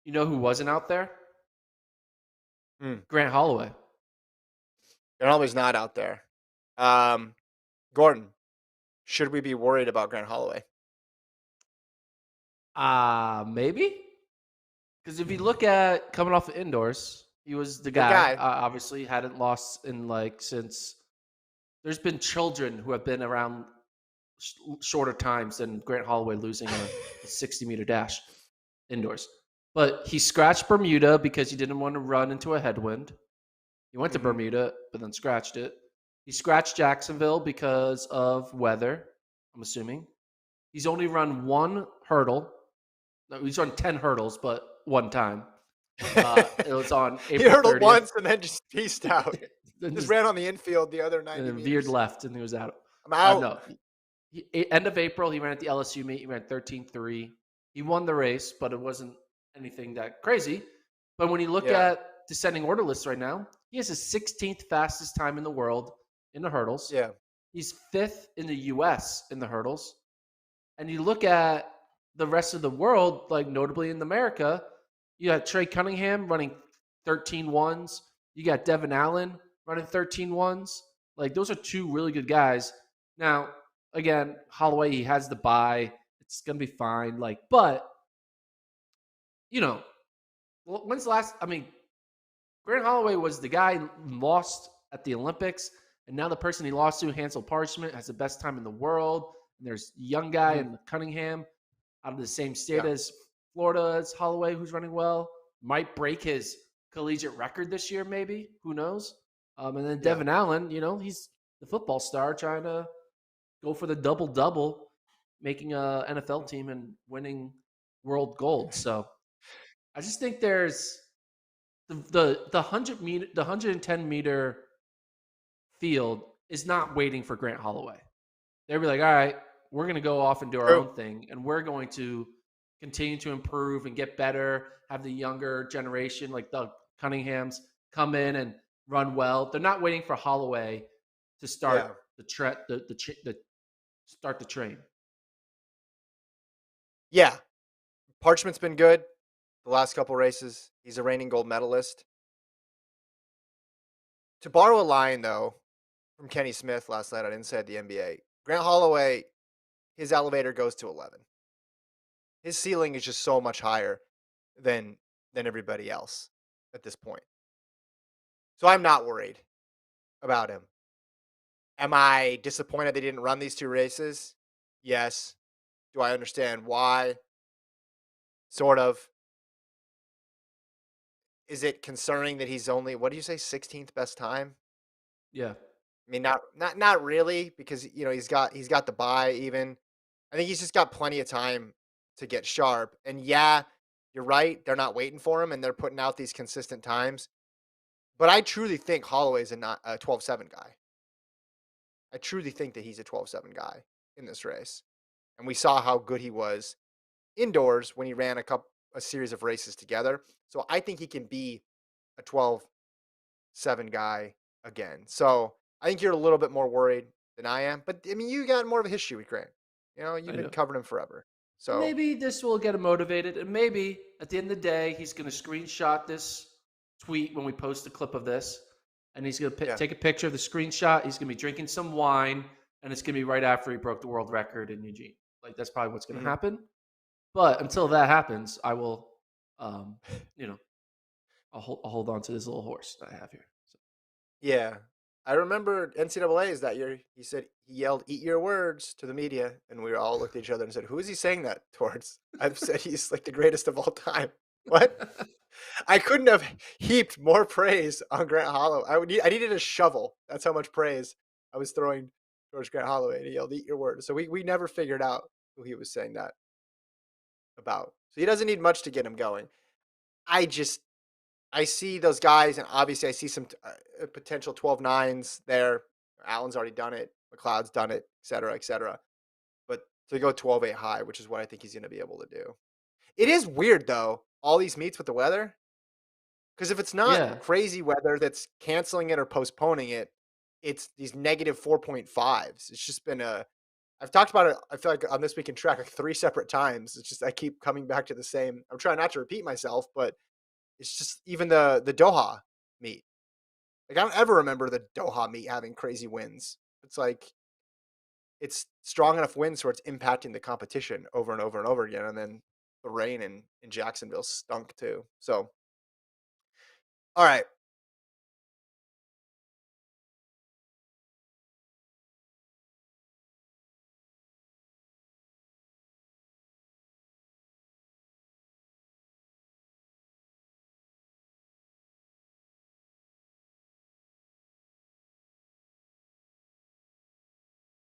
You know who wasn't out there? Hmm. Grant Holloway. They're always not out there. Um, Gordon, should we be worried about Grant Holloway? Maybe? Because if you look at coming off the indoors, he was the Good guy. guy. Obviously, hadn't lost in like since. There's been children who have been around shorter times than Grant Holloway losing a 60-meter dash indoors. But he scratched Bermuda because he didn't want to run into a headwind. He went to Hmm. Bermuda, but then scratched it. He scratched Jacksonville because of weather, I'm assuming. He's only run one hurdle. No, he's run 10 hurdles, but one time. It was on He April hurdled 30th. once and then just pieced out. Then Just just ran on the infield the other 90 veered meters. left and he was out. I'm out. No, end of April, he ran at the LSU meet. He ran 13:3. He won the race, but it wasn't anything that crazy. But when you look Yeah. at descending order lists right now, he has the 16th fastest time in the world in the hurdles. Yeah. He's fifth in the US in the hurdles. And you look at the rest of the world, like notably in America, you got Trey Cunningham running 13 ones. You got Devin Allen running 13 ones. Like those are two really good guys. Now, again, Holloway, he has the bye. It's gonna be fine. Like, but you know, when's the last? I mean, Grant Holloway was the guy who lost at the Olympics, and now the person he lost to, Hansel Parchment, has the best time in the world. And there's a young guy Mhm. in Cunningham out of the same state Yeah. as Florida as Holloway, who's running well, might break his collegiate record this year, maybe. Who knows? And then Yeah. Devin Allen, he's the football star trying to go for the double double, making a NFL team and winning world gold. So I just think there's the 100 meter, the 110-meter field is not waiting for Grant Holloway. They'll be like, all right, we're going to go off and do our True. own thing, and we're going to continue to improve and get better. Have the younger generation, like the Cunninghams, come in and run well. They're not waiting for Holloway to start Yeah. the start the train. Yeah. Parchment's been good the last couple races. He's a reigning gold medalist. To borrow a line, though, from Kenny Smith last night on Inside the NBA, Grant Holloway, his elevator goes to 11. His ceiling is just so much higher than everybody else at this point. So I'm not worried about him. Am I disappointed they didn't run these two races? Yes. Do I understand why? Sort of. Is it concerning that he's only, what do you say, 16th best time? Yeah, I mean, not really, because he's got the bye even. I think he's just got plenty of time to get sharp. And yeah, you're right. They're not waiting for him and they're putting out these consistent times. But I truly think Holloway's a 12-7 guy. I truly think that he's a 12-7 guy in this race. And we saw how good he was indoors when he ran a series of races together. So I think he can be a 12-7 guy again. So I think you're a little bit more worried than I am. But I mean, you got more of a history with Grant. You've I been know. covering him forever. And So maybe this will get him motivated. And maybe at the end of the day, he's going to screenshot this tweet when we post a clip of this. And he's going to yeah. take a picture of the screenshot. He's going to be drinking some wine. And it's going to be right after he broke the world record in Eugene. Like, that's probably what's going to Mhm. happen. But until that happens, I will, um, you know, I'll hold on to this little horse that I have here. So, Yeah. I remember NCAA's that year. He said he yelled, "Eat your words" to the media, and we all looked at each other and said, "Who is he saying that towards?" I've said he's like the greatest of all time. What? I couldn't have heaped more praise on Grant Holloway. I needed a shovel. That's how much praise I was throwing towards Grant Holloway. And he yelled, "Eat your words." So we never figured out who he was saying that about. So he doesn't need much to get him going. I just I see those guys, and obviously I see some potential 12-9s there. Allen's already done it. McLeod's done it, et cetera, et cetera. But to go 12-8 high, which is what I think he's going to be able to do. It is weird, though, all these meets with the weather. Because if it's not yeah. crazy weather that's canceling it or postponing it, it's these negative 4.5s. It's just been I've talked about it, I feel like on This Week in Track, like 3 separate times. It's just I keep coming back to the same. I'm trying not to repeat myself, but it's just even the Doha meet. Like, I don't ever remember the Doha meet having crazy wins. It's like it's strong enough wins where it's impacting the competition over and over and over again, and then the rain in Jacksonville stunk too. So, all right.